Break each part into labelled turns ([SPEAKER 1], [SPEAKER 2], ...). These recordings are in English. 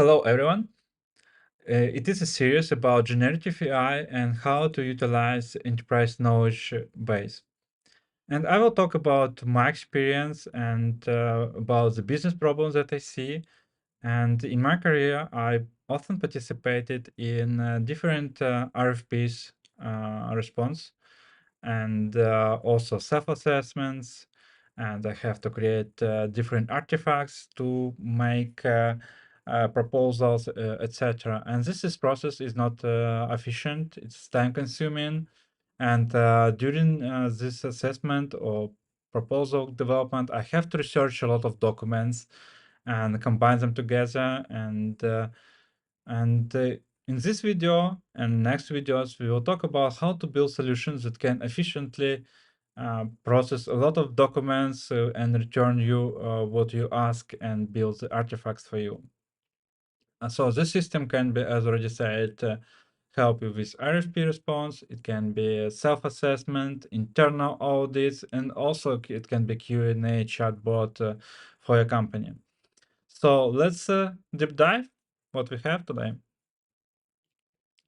[SPEAKER 1] Hello, everyone. It is a series about generative AI and how to utilize enterprise knowledge base. And I will talk about my experience and about the business problems that I see. And in my career, I often participated in different RFPs response and also self-assessments. And I have to create different artifacts to make proposals, etc. And this process is not efficient. It's time-consuming. And during this assessment or proposal development, I have to research a lot of documents and combine them together. And in this video and next videos, we will talk about how to build solutions that can efficiently process a lot of documents and return you what you ask and build the artifacts for you. So this system can be, as already said, help you with RFP response. It can be self-assessment, internal audits, and also it can be Q&A chatbot for your company. So let's deep dive what we have today.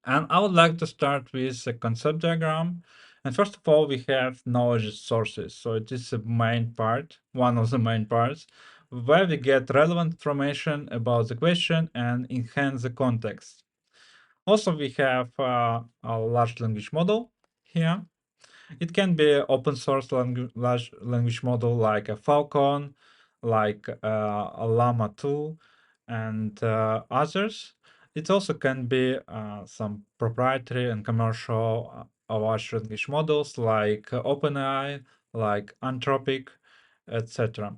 [SPEAKER 1] And I would like to start with a concept diagram. And first of all, we have knowledge sources. So it is a main part, one of the main parts, where we get relevant information about the question and enhance the context. Also, we have a large language model here. It can be open source large language model like a Falcon, like a Llama 2, and others. It also can be some proprietary and commercial large language models like OpenAI, like Anthropic, etc.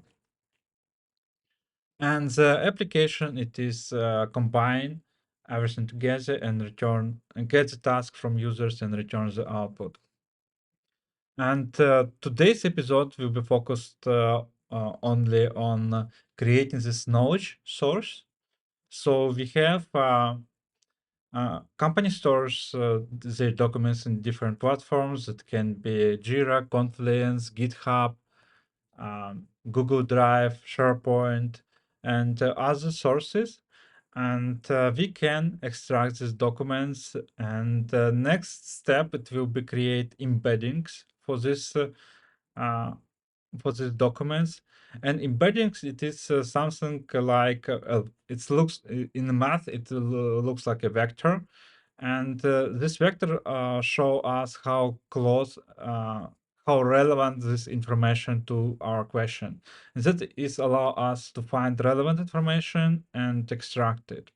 [SPEAKER 1] And the application, it is combine everything together and return and get the task from users and return the output. And today's episode will be focused only on creating this knowledge source. So we have company stores their documents in different platforms. It can be Jira, Confluence, GitHub, Google Drive, SharePoint, and other sources. And we can extract these documents. And next step, it will be create embeddings uh, for these documents. And embeddings, it is something like it looks in the math. It looks like a vector, and this vector show us how close, how relevant this information to our question. And that is allow us to find relevant information and extract it.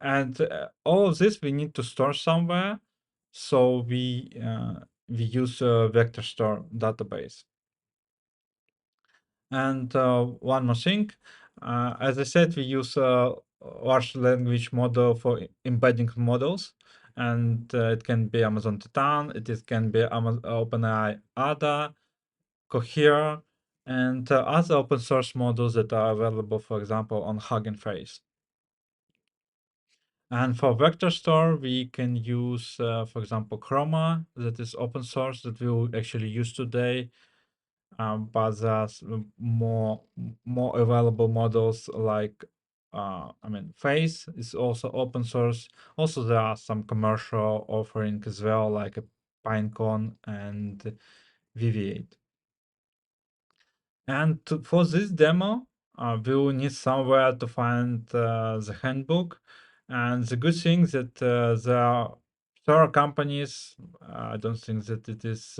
[SPEAKER 1] And all of this we need to store somewhere, so we use a vector store database. And one more thing, as I said, we use a large language model for embedding models, and it can be Amazon Titan, can be OpenAI Ada, Cohere, and other open source models that are available, for example, on Hugging Face. And for vector store, we can use, for example, Chroma, that is open source, that we'll actually use today. But there's more available models like Face is also open source. Also, there are some commercial offering as well, like a Pinecone and VV8. And for this demo, we will need somewhere to find the handbook. And the good thing that there are several companies. I don't think that it is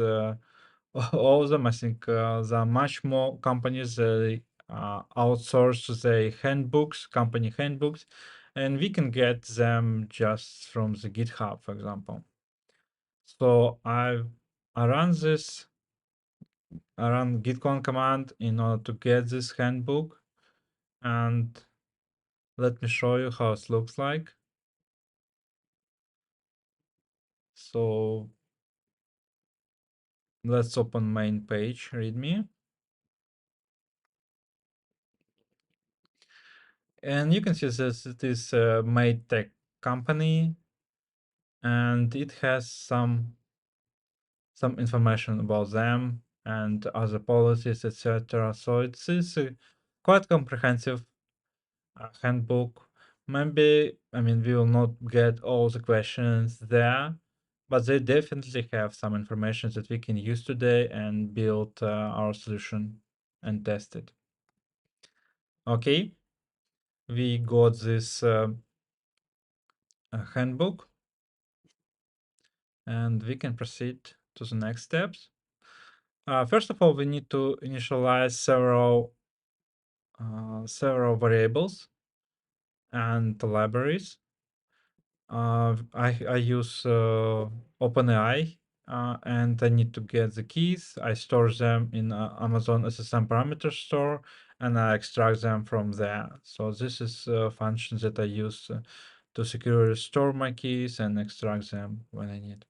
[SPEAKER 1] all of them. I think there are much more companies that outsource their handbooks, company handbooks, and we can get them just from the GitHub, for example. So I run this I run gitcon command in order to get this handbook, and let me show you how it looks like. So let's open main page, readme. And you can see that it is a made tech company, and it has some information about them and other policies, etc. So it is a quite comprehensive handbook Maybe, I mean, we will not get all the questions there, but they definitely have some information that we can use today and build our solution and test it. Okay, we got this handbook, and we can proceed to the next steps. First of all, we need to initialize several variables and libraries. I use OpenAI, and I need to get the keys. I store them in Amazon SSM parameter store, and I extract them from there. So this is a function that I use to securely store my keys and extract them when I need.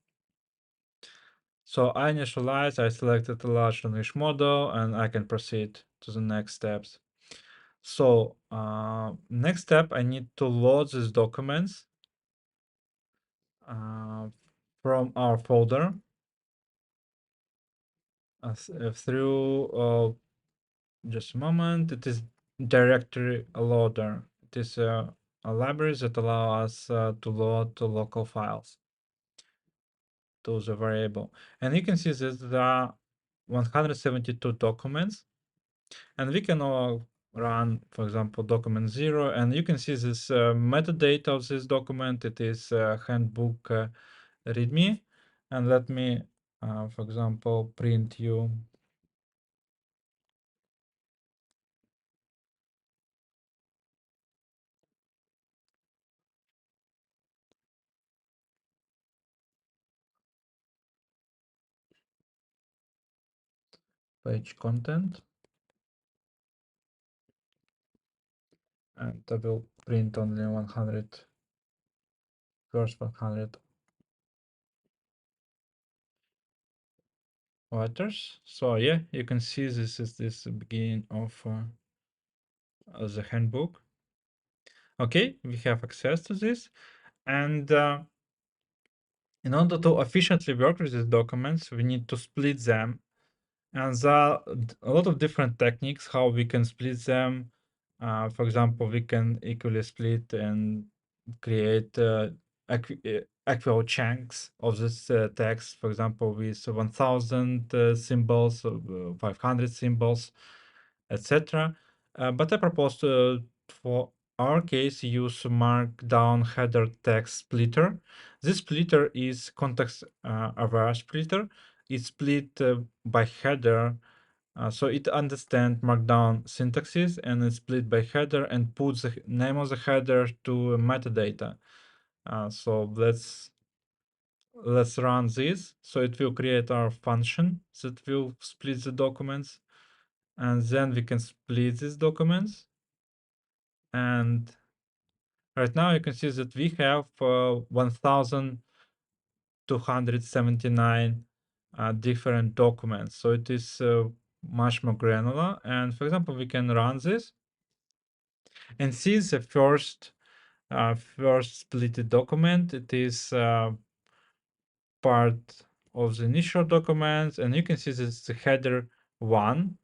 [SPEAKER 1] So I initialize, I selected a large language model, and I can proceed to the next steps. So next step, I need to load these documents from our folder through just a moment. It is directory loader. It is a library that allow us to load the local files to the variable. And you can see that there are 172 documents, and we can run, for example, document 0, and you can see this metadata of this document. It is handbook readme, and let me, for example, print you page content, and I will print only 100, first 100 letters. So yeah, you can see this is the beginning of the handbook. Okay, we have access to this, and in order to efficiently work with these documents, we need to split them. And there are a lot of different techniques how we can split them. For example, we can equally split and create equal chunks of this text, for example, with 1000 symbols, 500 symbols, etc. But I propose to, for our case, use markdown header text splitter. This splitter is context aware splitter. It's split by header, so it understands markdown syntaxes, and it's split by header and puts the name of the header to metadata. So let's run this. So it will create our function that will split the documents, and then we can split these documents. And right now you can see that we have 1279 different documents. So it is much more granular. And for example, we can run this and see the first splitted document. It is part of the initial document, and you can see this is the header 1.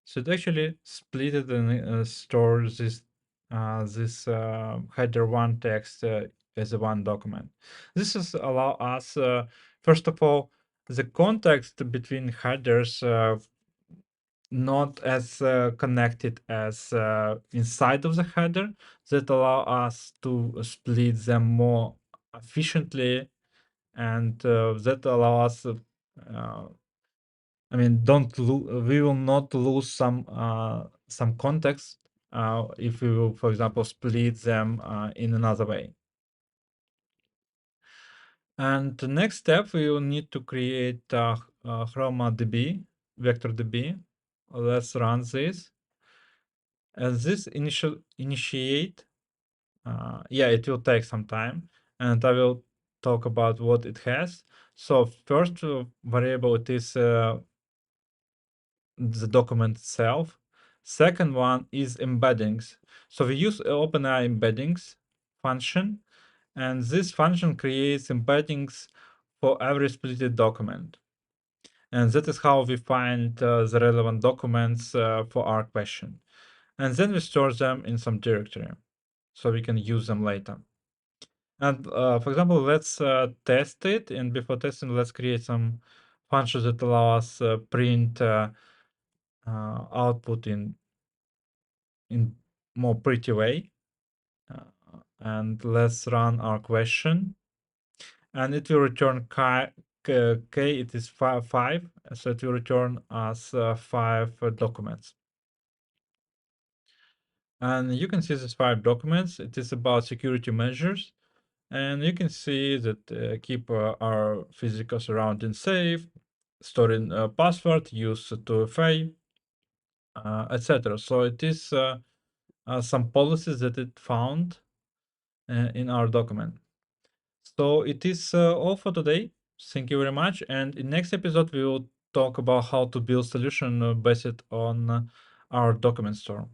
[SPEAKER 1] So it actually split it and stores this header 1 text as a one document. This is allow us, first of all, the context between headers not as connected as inside of the header, that allow us to split them more efficiently, and that allow us I mean, we will not lose some context if we will, for example, split them in another way. And the next step, we will need to create ChromaDB, VectorDB. Let's run this. And this initiate, yeah, it will take some time, and I will talk about what it has. So first variable, it is the document itself. Second one is embeddings. So we use OpenAI embeddings function, and this function creates embeddings for every splitted document. And that is how we find the relevant documents for our question. And then we store them in some directory. so we can use them later. And for example, let's test it. And before testing, let's create some functions that allow us print output in more pretty way. And let's run our question. And it will return k it is 5, so it will return us 5 documents. And you can see these 5 documents. It is about security measures. And you can see that keep our physical surroundings safe, storing password, use 2FA, etc. So it is some policies that it found in our document. So it is all for today. Thank you very much. And in next episode, we will talk about how to build solution based on our document store.